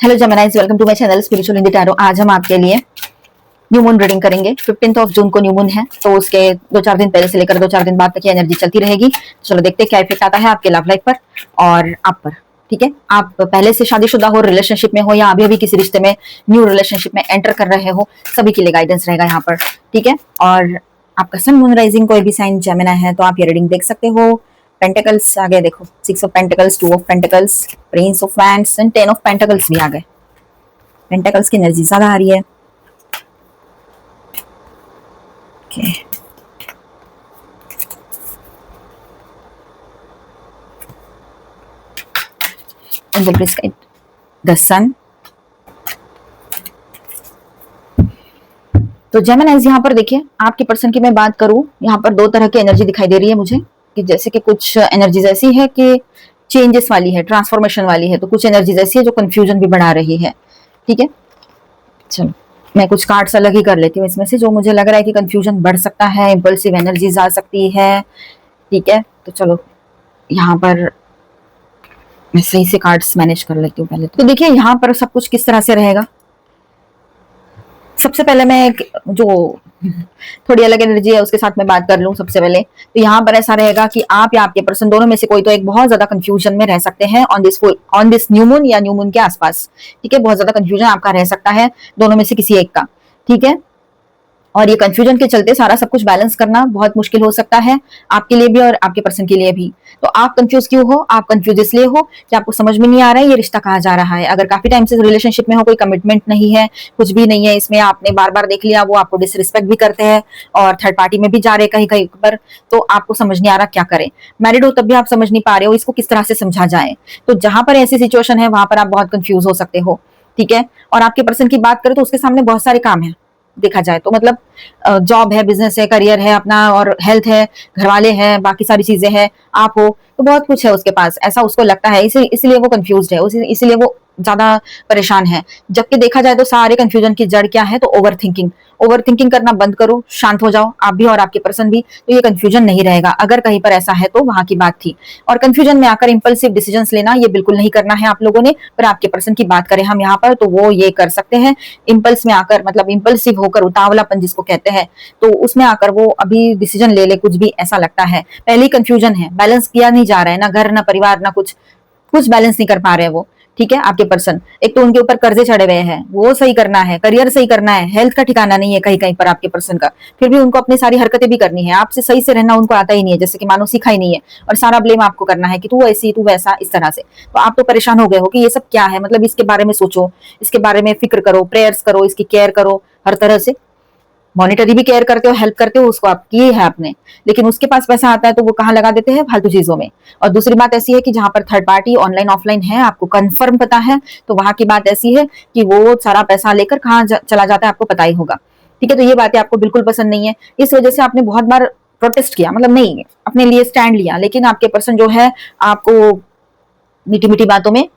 Hello Geminis, welcome to my channel spiritual Hindi tarot. आज हम आपके लिए न्यू मून रीडिंग करेंगे। 15 जून को न्यू मून है, तो उसके 2-4 दिन पहले से लेकर 2-4 दिन बाद तक ये एनर्जी चलती रहेगी। चलो देखते हैं क्या इफेक्ट आता है आपके लव लाइफ पर और आप पर। ठीक है, आप पहले से शादीशुदा हो, रिलेशनशिप में हो या अभी अभी किसी रिश्ते में न्यू रिलेशनशिप में एंटर कर रहे हो, सभी के लिए गाइडेंस रहेगा यहाँ पर। ठीक है, और आपका सन मून राइजिंग कोई भी साइन जेमिनी है तो आप ये रीडिंग देख सकते हो। पेंटिकल्स आ गए, देखो 6 of pentacles, 2 of pentacles, Prince of wands and 10 of pentacles भी आ गए। पेंटिकल्स की एनर्जी ज्यादा आ रही है। Okay, angel please guide the sun. तो जेमिनाइज यहाँ पर देखिए, आपके पर्सन की मैं बात करूं, यहाँ पर 2 तरह की एनर्जी दिखाई दे रही है मुझे। कि जैसे कि कुछ एनर्जीज ऐसी है कि चेंजेस वाली है, ट्रांसफॉर्मेशन वाली है, तो कुछ एनर्जीज ऐसी है जो कंफ्यूजन भी बढ़ा रही है। ठीक है, चलो मैं कुछ कार्ड्स अलग ही कर लेती हूँ इसमें से, जो मुझे लग रहा है कि कंफ्यूजन बढ़ सकता है, इंपल्सिव एनर्जीज आ सकती है। ठीक है, तो चलो यहाँ पर मैं सही से कार्ड्स मैनेज कर लेती हूँ पहले। तो देखिए यहाँ पर सब कुछ किस तरह से रहेगा। सबसे पहले मैं एक जो थोड़ी अलग एनर्जी है उसके साथ मैं बात कर लूं सबसे पहले, तो यहाँ पर ऐसा रहेगा कि आप या आपके पर्सन दोनों में से कोई तो एक बहुत ज्यादा कंफ्यूजन में रह सकते हैं ऑन दिस न्यू मून या न्यू मून के आसपास। ठीक है, बहुत ज्यादा कंफ्यूजन आपका रह सकता है दोनों में से किसी एक का। ठीक है, और ये कंफ्यूजन के चलते सारा सब कुछ बैलेंस करना बहुत मुश्किल हो सकता है आपके लिए भी और आपके पर्सन के लिए भी। तो आप कंफ्यूज क्यों हो? आप कंफ्यूज इसलिए हो कि आपको समझ में नहीं आ रहा है ये रिश्ता कहाँ जा रहा है। अगर काफी टाइम से रिलेशनशिप में हो, कोई कमिटमेंट नहीं है, कुछ भी नहीं है इसमें, आपने बार बार देख लिया वो आपको डिसरिस्पेक्ट भी करते हैं और थर्ड पार्टी में भी जा रहे कहीं कहीं पर, तो आपको समझ नहीं आ रहा क्या करें। मैरिड हो तब भी आप समझ नहीं पा रहे हो इसको किस तरह से समझा जाए। तो जहां पर ऐसी सिचुएशन है वहां पर आप बहुत कंफ्यूज हो सकते हो। ठीक है, और आपके पर्सन की बात करें तो उसके सामने बहुत सारे काम है देखा जाए तो, मतलब जॉब है, बिजनेस है, करियर है अपना, और हेल्थ है, घर वाले हैं, बाकी सारी चीजें हैं, आप हो, तो बहुत कुछ है उसके पास, ऐसा उसको लगता है। इसलिए वो कंफ्यूज है, इसलिए वो ज्यादा परेशान है। जबकि देखा जाए तो सारे कंफ्यूजन की जड़ क्या है? तो ओवर थिंकिंग। ओवर थिंकिंग करना बंद करो, शांत हो जाओ आप भी और आपके पर्सन भी, तो ये कंफ्यूजन नहीं रहेगा। अगर कहीं पर ऐसा है तो वहां की बात थी। और कंफ्यूजन में आकर इंपल्सिव डिसीजंस लेना ये बिल्कुल नहीं करना है आप लोगों ने। पर आपके पर्सन की बात करें हम यहाँ पर, तो वो ये कर सकते हैं इम्पल्स में आकर, मतलब इम्पल्सिव होकर, उतावलापन जिसको कहते हैं, तो उसमें आकर वो अभी डिसीजन ले ले कुछ भी, ऐसा लगता है। पहले ही कंफ्यूजन है, बैलेंस किया नहीं जा रहा है, ना घर ना परिवार ना कुछ, कुछ बैलेंस नहीं कर पा रहे हैं वो। ठीक है, आपके पर्सन, एक तो उनके ऊपर कर्जे चढ़े हुए हैं, वो सही करना है, करियर सही करना है, हेल्थ का ठिकाना नहीं है कहीं कहीं पर आपके पर्सन का, फिर भी उनको अपनी सारी हरकतें भी करनी है। आपसे सही से रहना उनको आता ही नहीं है, जैसे कि मानो सीखा ही नहीं है, और सारा ब्लेम आपको करना है कि तू ऐसी तू वैसा, इस तरह से। तो आप तो परेशान हो गए हो कि ये सब क्या है, मतलब इसके बारे में सोचो, इसके बारे में फिक्र करो, प्रेयर्स करो, इसकी केयर करो हर तरह से। मॉनिटरी भी केयर करते हो, हेल्प करते हो उसको, आप की है आपने, लेकिन उसके पास पैसा आता है तो वो कहाँ लगा देते हैं? फालतू चीजों में। और दूसरी बात ऐसी है कि जहां पर थर्ड पार्टी ऑनलाइन ऑफलाइन है, आपको कंफर्म पता है, तो वहां की बात ऐसी है कि वो सारा पैसा लेकर कहाँ चला जाता है आपको पता ही होगा। ठीक है, तो ये बातें आपको बिल्कुल पसंद नहीं है, इस वजह से आपने बहुत बार प्रोटेस्ट किया, मतलब नहीं अपने लिए स्टैंड लिया, लेकिन आपके पर्सन जो है आपको मीठी मीठी बातों में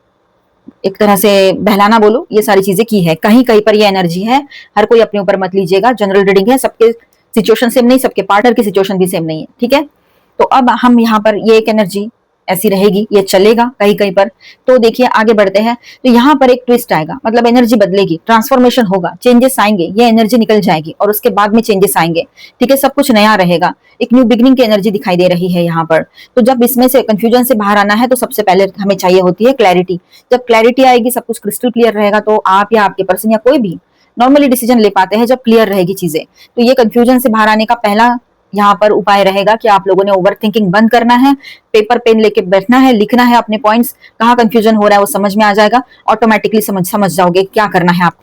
एक तरह से बहलाना बोलो, ये सारी चीजें की है। कहीं कहीं पर ये एनर्जी है, हर कोई अपने ऊपर मत लीजिएगा, जनरल रीडिंग है, सबके सिचुएशन सेम नहीं, सबके पार्टनर की सिचुएशन भी सेम नहीं है। ठीक है, तो अब हम यहाँ पर ये एक एनर्जी ऐसी रहेगी, ये चलेगा कहीं कहीं पर। तो देखिए आगे बढ़ते हैं, तो यहाँ पर एक ट्विस्ट आएगा, मतलब एनर्जी बदलेगी, ट्रांसफॉर्मेशन होगा, चेंजेस आएंगे, ये एनर्जी निकल जाएगी और उसके बाद में चेंजेस आएंगे। ठीक है, सब कुछ नया रहेगा, एक न्यू बिगनिंग की एनर्जी दिखाई दे रही है यहाँ पर। तो जब इसमें से कंफ्यूजन से बाहर आना है तो सबसे पहले हमें चाहिए होती है क्लैरिटी। जब क्लैरिटी आएगी, सब कुछ क्रिस्टल क्लियर रहेगा, तो आप या आपके पर्सन या कोई भी नॉर्मली डिसीजन ले पाते हैं जब क्लियर रहेगी चीजें। तो ये कंफ्यूजन से बाहर आने का पहला यहाँ पर उपाय रहेगा कि आप लोगों ने ओवर थिंकिंग बंद करना है, पेपर पेन लेके बैठना है, लिखना है अपने पॉइंट्स, कहाँ कंफ्यूजन हो रहा है वो समझ में आ जाएगा, ऑटोमेटिकली समझ जाओगे क्या करना है। आप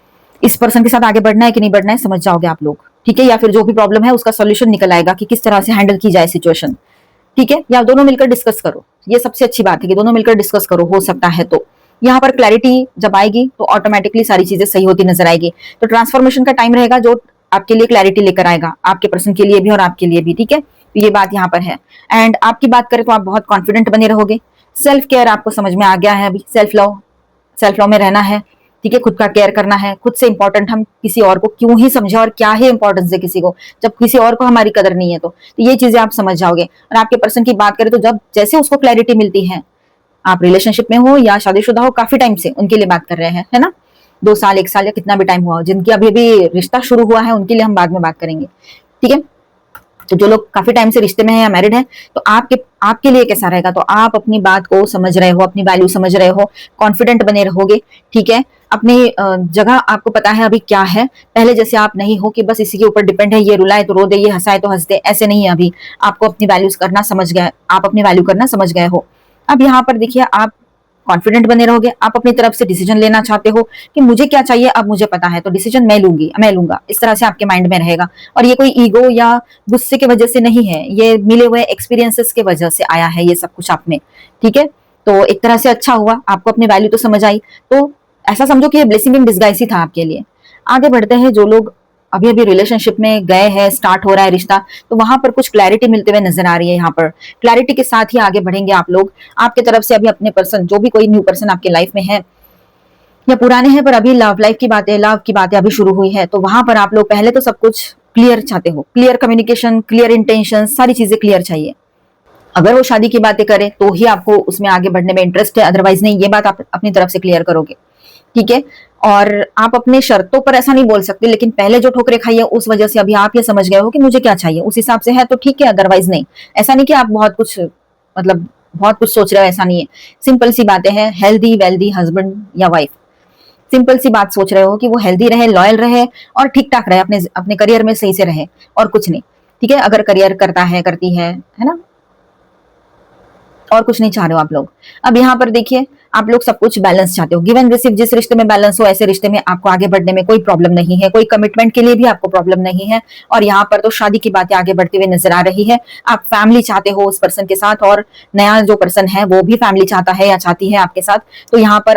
इस पर्सन के साथ आगे बढ़ना है कि नहीं बढ़ना है समझ जाओगे आप लोग। ठीक है, या फिर जो भी प्रॉब्लम है उसका सोल्यूशन निकल आएगा कि किस तरह से हैंडल की जाए सिचुएशन। ठीक है, या दोनों मिलकर डिस्कस करो, ये सबसे अच्छी बात है कि दोनों मिलकर डिस्कस करो, हो सकता है तो यहाँ पर क्लैरिटी जब आएगी तो ऑटोमेटिकली सारी चीजें सही होती नजर आएगी। तो ट्रांसफॉर्मेशन का टाइम रहेगा जो आपके लिए क्लैरिटी लेकर आएगा, आपके पर्सन के लिए भी और आपके लिए भी। ठीक है, तो ये बात यहाँ पर है। एंड आपकी बात करें तो आप बहुत कॉन्फिडेंट बने रहोगे। सेल्फ केयर आपको समझ में आ गया है, अभी सेल्फ लव में रहना है। ठीक है, खुद का केयर करना है, खुद से इंपॉर्टेंट हम किसी और को क्यों ही समझे और क्या है इंपॉर्टेंस है किसी को, जब किसी और को हमारी कदर नहीं है। तो ये चीजें आप समझ जाओगे। और आपके पर्सन की बात करें तो जब जैसे उसको क्लैरिटी मिलती है, आप रिलेशनशिप में हो या शादीशुदा हो, काफी टाइम से उनके लिए बात कर रहे हैं, है ना, 2 साल 1 साल या कितना भी टाइम हुआ हो, जिनकी अभी अभी रिश्ता शुरू हुआ है उनके लिए हम बाद में बात करेंगे, ठीक है। तो जो लोग काफी टाइम से रिश्ते में है या मैरिड है, तो आपके लिए कैसा रहेगा, तो आप अपनी बात को समझ रहे हो, अपनी वैल्यू समझ रहे हो, कॉन्फिडेंट बने रहोगे, ठीक है। अपनी जगह आपको पता है अभी क्या है, पहले जैसे आप नहीं हो कि बस इसी के ऊपर डिपेंड है, ये रुलाए तो रो दे, ये हंसाए तो हंस दे, ऐसे नहीं है अभी। आपको अपनी वैल्यूज करना समझ गए, आप अपनी वैल्यू करना समझ गए हो। अब यहाँ पर देखिए, आप कॉन्फिडेंट बने रहोगे, आप अपनी तरफ से डिसीजन लेना चाहते हो कि मुझे क्या चाहिए अब मुझे पता है, तो डिसीजन मैं लूंगी, मैं लूंगा, इस तरह से आपके माइंड में रहेगा। और ये कोई ईगो या गुस्से की वजह से नहीं है, ये मिले हुए एक्सपीरियंसेस की वजह से आया है ये सब कुछ आप में, ठीक है। तो एक तरह से अच्छा हुआ, आपको अपनी वैल्यू तो समझ आई, तो ऐसा समझो कि ये ब्लेसिंग इन डिस्गाइज ही था आपके लिए। आगे बढ़ते हैं, जो लोग अभी अभी रिलेशनशिप में गए हैं, स्टार्ट हो रहा है रिश्ता, तो वहां पर कुछ क्लैरिटी मिलते हुए नजर आ रही है। यहाँ पर क्लैरिटी के साथ ही आगे बढ़ेंगे आप लोग। आपके तरफ से अभी अपने पर्सन, जो भी कोई न्यू पर्सन आपके लाइफ में है या पुराने हैं पर अभी लव लाइफ की बातें, लव की बातें अभी शुरू हुई है, तो वहां पर आप लोग पहले तो सब कुछ क्लियर चाहते हो, क्लियर कम्युनिकेशन, क्लियर इंटेंशन, सारी चीजें क्लियर चाहिए। अगर वो शादी की बातें करे तो ही आपको उसमें आगे बढ़ने में इंटरेस्ट है, अदरवाइज नहीं, ये बात आप अपनी तरफ से क्लियर करोगे, ठीक है। और आप अपने शर्तों पर ऐसा नहीं बोल सकते, लेकिन पहले जो ठोकरे खाई है उस वजह से अभी आप ये समझ गए हो कि मुझे क्या चाहिए, उस हिसाब से है तो ठीक है, अदरवाइज नहीं। ऐसा नहीं कि आप बहुत कुछ, मतलब बहुत कुछ सोच रहे हो, ऐसा नहीं है। सिंपल सी बातें हैं, हेल्दी वेल्दी हस्बैंड या वाइफ, सिंपल सी बात सोच रहे हो कि वो हेल्दी रहे, लॉयल रहे और ठीक ठाक रहे, अपने अपने करियर में सही से रहे, और कुछ नहीं, ठीक है। अगर करियर करता है, करती है ना, और कुछ नहीं चाह रहे हो आप लोग। अब यहाँ पर देखिए, आप लोग सब कुछ बैलेंस चाहते हो, गिव एंड रिसीव, जिस रिश्ते में बैलेंस हो ऐसे रिश्ते में आपको आगे बढ़ने में कोई प्रॉब्लम नहीं है, कोई कमिटमेंट के लिए भी आपको प्रॉब्लम नहीं है। और यहाँ पर तो शादी की बातें आगे बढ़ती हुई नजर आ रही है। आप फैमिली चाहते हो उस पर्सन के साथ, और नया जो पर्सन है वो भी फैमिली चाहता है या चाहती है आपके साथ। तो यहाँ पर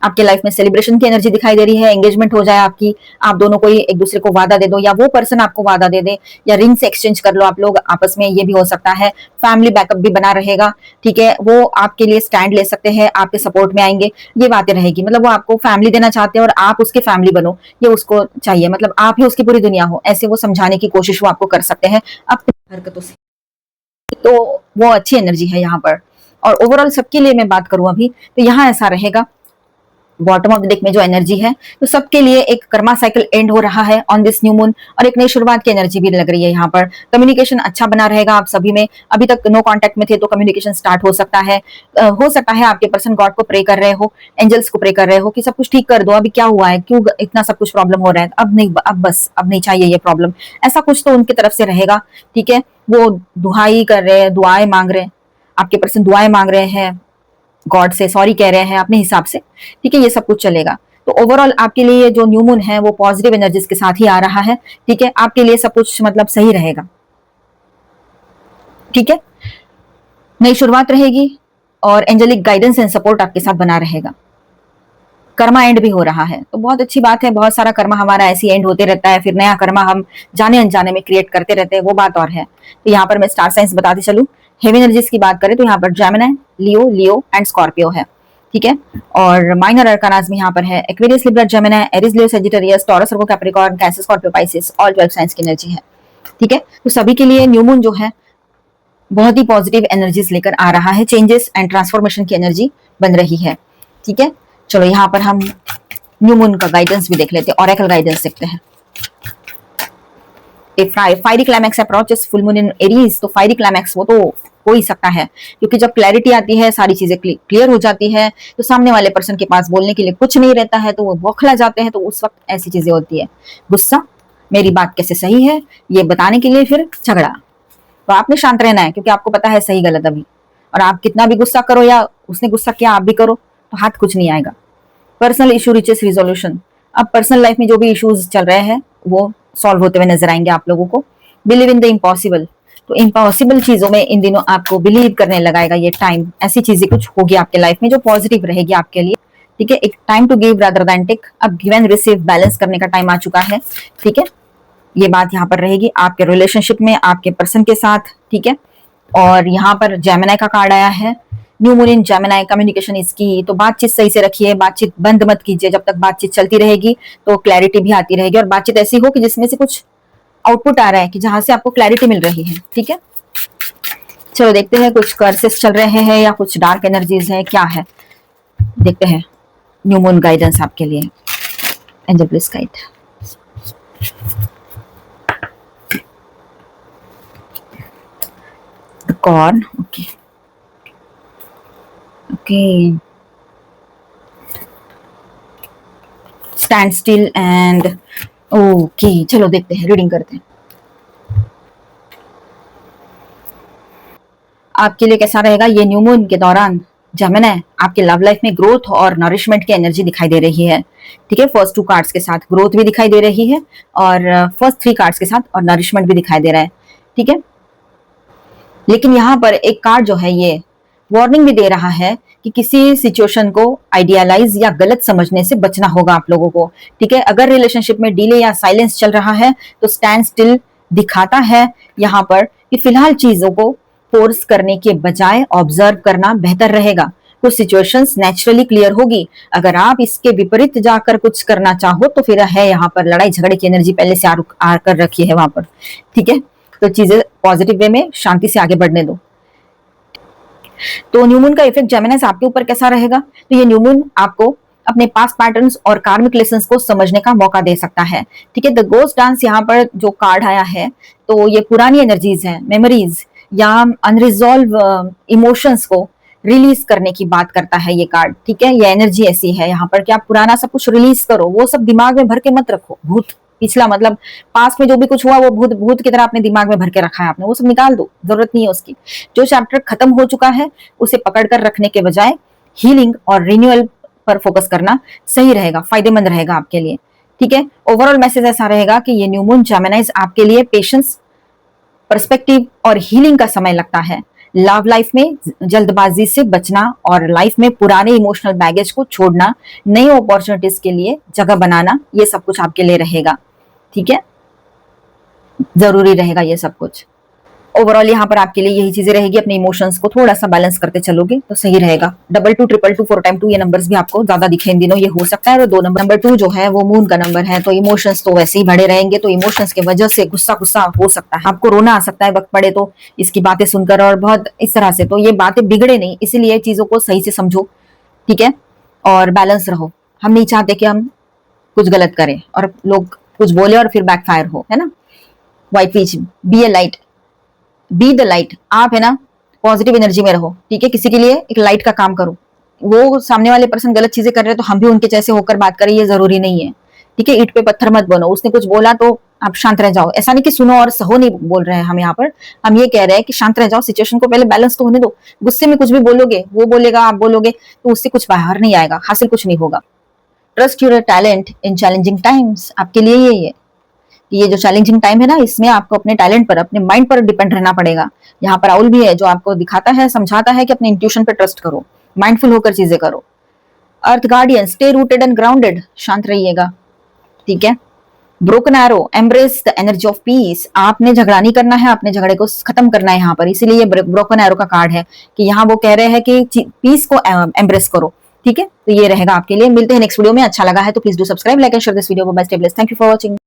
आपके लाइफ में सेलिब्रेशन की एनर्जी दिखाई दे रही है, एंगेजमेंट हो जाए आपकी, आप दोनों कोई एक दूसरे को वादा दे दो, या वो पर्सन आपको वादा दे दे, या रिंग से एक्सचेंज कर लो आप लोग आपस में, ये भी हो सकता है। फैमिली बैकअप भी बना रहेगा, ठीक है, वो आपके लिए स्टैंड ले सकते हैं, आपके सपोर्ट में आएंगे, ये बातें रहेगी। मतलब वो आपको फैमिली देना चाहते हैं और आप उसकी फैमिली बनो, ये उसको चाहिए, मतलब आप ही उसकी पूरी दुनिया हो, ऐसे वो समझाने की कोशिश वो आपको कर सकते हैं अपनी हरकतों से। तो वो अच्छी एनर्जी है यहाँ पर। और ओवरऑल सबके लिए मैं बात करूं अभी, तो यहाँ ऐसा रहेगा, बॉटम ऑफ द डेक में जो एनर्जी है, तो सबके लिए एक कर्मा साइकिल एंड हो रहा है ऑन दिस न्यू मून, और एक नई शुरुआत की एनर्जी भी लग रही है यहाँ पर। कम्युनिकेशन अच्छा बना रहेगा आप सभी में, अभी तक नो कांटेक्ट में थे तो कम्युनिकेशन स्टार्ट हो सकता है। हो सकता है आपके पर्सन गॉड को प्रे कर रहे हो, एंजल्स को प्रे कर रहे हो कि सब कुछ ठीक कर दो, अभी क्या हुआ है, क्यों इतना सब कुछ प्रॉब्लम हो रहा है, अब नहीं, अब बस अब नहीं चाहिए ये प्रॉब्लम, ऐसा कुछ तो उनकी तरफ से रहेगा, ठीक है। वो दुहाई कर रहे हैं, दुआएं मांग रहे हैं, आपके पर्सन दुआएं मांग रहे हैं, गॉड से सॉरी कह रहे हैं अपने हिसाब से, ठीक है, ये सब कुछ चलेगा। तो ओवरऑल आपके लिए जो न्यू मून है वो पॉजिटिव एनर्जीज के साथ ही आ रहा है, ठीक है, आपके लिए सब कुछ मतलब सही रहेगा, ठीक है, नई शुरुआत रहेगी, और एंजेलिक गाइडेंस एंड सपोर्ट आपके साथ बना रहेगा। कर्मा एंड भी हो रहा है, तो बहुत अच्छी बात है, बहुत सारा कर्मा हमारा ऐसी एंड होते रहता है, फिर नया कर्मा हम जाने अनजाने में क्रिएट करते रहते हैं, वो बात और है। तो यहाँ पर मैं स्टार साइंस बताती चलूं, हेवी एनर्जीज की बात करें तो यहाँ पर जेमिनी, लियो एंड स्कॉर्पियो है, ठीक है। और माइनर अरकानाज में यहाँ पर है Aquarius, Libra, Gemini, Aries, Leo, Sagittarius, Taurus, Virgo, Capricorn, Cancer, Scorpio, Pisces, all 12 signs की एनर्जी है, ठीक है। तो सभी के लिए न्यू मून जो है बहुत ही पॉजिटिव एनर्जीज लेकर आ रहा है, चेंजेस एंड ट्रांसफॉर्मेशन की एनर्जी बन रही है, ठीक है। चलो यहाँ पर हम न्यू मून का गाइडेंस भी देख लेते हैं, ऑरेकल गाइडेंस देखते हैं। Fiery climax approaches full moon in Aries, तो फायरी क्लाइमैक्स वो तो हो ही सकता है, क्योंकि जब क्लैरिटी आती है, सारी चीजें क्लियर हो जाती है, तो सामने वाले पर्सन के पास बोलने के लिए कुछ नहीं रहता है, तो वो बौखला जाते हैं, तो उस वक्त ऐसी चीजें होती है, गुस्सा, मेरी बात कैसे सही है, ये बताने के लिए फिर झगड़ा। तो आपने शांत रहना है, क्योंकि आपको पता है सही गलत अभी, और आप कितना भी गुस्सा करो या उसने गुस्सा किया आप भी करो, तो हाथ कुछ नहीं आएगा। पर्सनल इशू रिचेस रिजोल्यूशन, अब पर्सनल लाइफ में जो भी इश्यूज चल रहे हैं वो सॉल्व होते हुए नजर आएंगे आप लोगों को। बिलीव इन द इम्पॉसिबल, तो इम्पॉसिबल चीजों में इन दिनों आपको बिलीव करने लगाएगा ये टाइम, ऐसी चीजें कुछ होगी आपके लाइफ में जो पॉजिटिव रहेगी आपके लिए, ठीक है। एक time to give rather than take, अब गिव एंड रिसीव बैलेंस करने का टाइम आ चुका है, ठीक है, ये बात यहाँ पर रहेगी आपके रिलेशनशिप में, आपके पर्सन के साथ, ठीक है। और यहाँ पर जेमिनी का कार्ड आया है, new moon in Gemini, communication इसकी, तो बातचीत सही से रखिए, बातचीत बंद मत कीजिए, जब तक बातचीत चलती रहेगी तो क्लैरिटी भी आती रहेगी, और बातचीत ऐसी हो कि जिसमें से कुछ आउटपुट आ रहा है, कि जहां से आपको क्लैरिटी मिल रही है, ठीक है। चलो देखते हैं कुछ कर्सेस चल रहे हैं या कुछ डार्क एनर्जीज है, क्या है देखते हैं। न्यू मून गाइडेंस आपके लिए, angel please guide. The corn, okay okay, stand still and okay. चलो देखते हैं, रीडिंग करते हैं आपके लिए कैसा रहेगा ये न्यू मून के दौरान। जेमिनी, आपके लव लाइफ में ग्रोथ और नरिशमेंट की एनर्जी दिखाई दे रही है। ठीक है, फर्स्ट 2 कार्ड्स के साथ ग्रोथ भी दिखाई दे रही है और फर्स्ट 3 कार्ड्स के साथ और नरिशमेंट भी दिखाई दे रहा है। ठीक है, लेकिन यहाँ पर एक कार्ड जो है ये वार्निंग भी दे रहा है कि किसी सिचुएशन को आइडियलाइज या गलत समझने से बचना होगा आप लोगों को। ठीक है, अगर रिलेशनशिप में डिले या साइलेंस चल रहा है तो स्टैंड स्टिल दिखाता है यहाँ पर कि फिलहाल चीजों को फोर्स करने के बजाय ऑब्जर्व करना बेहतर रहेगा। कुछ सिचुएशंस नेचुरली क्लियर होगी। अगर आप इसके विपरीत जाकर कुछ करना चाहो तो फिर है यहाँ पर लड़ाई झगड़े की एनर्जी पहले से आकर रखी है वहां पर। ठीक है, तो चीजें पॉजिटिव वे में शांति से आगे बढ़ने दो। तो न्यू मून का इफेक्ट जेमिनी आपके ऊपर कैसा रहेगा, तो ये न्यू मून आपको अपने पास्ट पैटर्न्स और कार्मिक लेसन्स को समझने का मौका दे सकता है। ठीक है, द गोस्ट डांस यहाँ पर जो कार्ड आया है तो ये पुरानी एनर्जीज है, मेमोरीज या अनरिजॉल्व इमोशंस को रिलीज करने की बात करता है ये कार्ड। ठीक है, ये एनर्जी ऐसी है यहाँ पर कि आप पुराना सब कुछ रिलीज करो, वो सब दिमाग में भर के मत रखो। भूत पिछला मतलब पास्ट में जो भी कुछ हुआ वो भूत भूत की तरह अपने दिमाग में भर के रखा है आपने, वो सब निकाल दो, जरूरत नहीं है उसकी। जो चैप्टर खत्म हो चुका है उसे पकड़कर रखने के बजाय हीलिंग और रिन्यूअल पर फोकस करना सही रहेगा, फायदेमंद रहेगा आपके लिए। ठीक है, ओवरऑल मैसेज ऐसा रहेगा कि ये न्यू मून जेमिनीज आपके लिए पेशेंस, पर्सपेक्टिव और हीलिंग का समय लगता है। लव लाइफ में जल्दबाजी से बचना और लाइफ में पुराने इमोशनल बैगेज को छोड़ना, नई अपॉर्चुनिटीज के लिए जगह बनाना, ये सब कुछ आपके लिए रहेगा। ठीक है, जरूरी रहेगा ये सब कुछ। ओवरऑल यहाँ पर आपके लिए यही चीजें रहेगी, अपने इमोशंस को थोड़ा सा बैलेंस करते चलोगे तो सही रहेगा। 22 222 4 टाइम 2 ये नंबर्स भी आपको ज्यादा दिखे इन दिनों, ये हो सकता है। और 2 नंबर 2 जो है वो मून का नंबर है, तो इमोशंस तो वैसे ही बढ़े रहेंगे, तो इमोशंस की वजह से गुस्सा गुस्सा हो सकता है, आपको रोना आ सकता है वक्त पड़े तो इसकी बातें सुनकर, और बहुत इस तरह से। तो ये बातें बिगड़े नहीं, इसीलिए चीजों को सही से समझो। ठीक है, और बैलेंस रहो। हम नहीं चाहते कि हम कुछ गलत करें और लोग कुछ बोले और फिर बैकफायर हो, है ना। White peach, be a light, be the light. आप है ना पॉजिटिव एनर्जी में रहो। ठीक है, किसी के लिए एक लाइट का काम करो। वो सामने वाले पर्सन गलत चीजें कर रहे हैं तो हम भी उनके जैसे होकर बात करें, ये जरूरी नहीं है। ठीक है, ईंट पे पत्थर मत बनो। उसने कुछ बोला तो आप शांत रह जाओ, ऐसा नहीं कि सुनो और सहो नहीं बोल रहे हैं हम यहाँ पर। हम ये कह रहे हैं कि शांत रह जाओ, सिचुएशन को पहले बैलेंस तो होने दो। गुस्से में कुछ भी बोलोगे, वो बोलेगा, आप बोलोगे, तो उससे कुछ बाहर नहीं आएगा, हासिल कुछ नहीं होगा। Trust your talent in challenging times, आपके लिए यही है कि ये जो चैलेंजिंग टाइम है ना, इसमें आपको अपने टैलेंट पर, अपने माइंड पर डिपेंड रहना पड़ेगा। यहाँ पर राहुल भी है जो आपको दिखाता है, समझाता है कि अपने इंट्यूशन पर ट्रस्ट करो, माइंडफुल होकर चीजें करो। Earth guardian, stay rooted and grounded, शांत रहिएगा। ठीक है, broken arrow, embrace the energy of peace. आपने झगड़ा नहीं करना है, अपने झगड़े को खत्म करना है यहाँ पर, इसीलिए ये ब्रोकन एरो का कार्ड है कि यहाँ वो कह रहे हैं कि पीस को एम्ब्रेस करो। ठीक है, तो ये रहेगा आपके लिए। मिलते हैं नेक्स्ट वीडियो में। अच्छा लगा है तो please do subscribe, like and share this video. Bye, stay blessed, thank you for watching.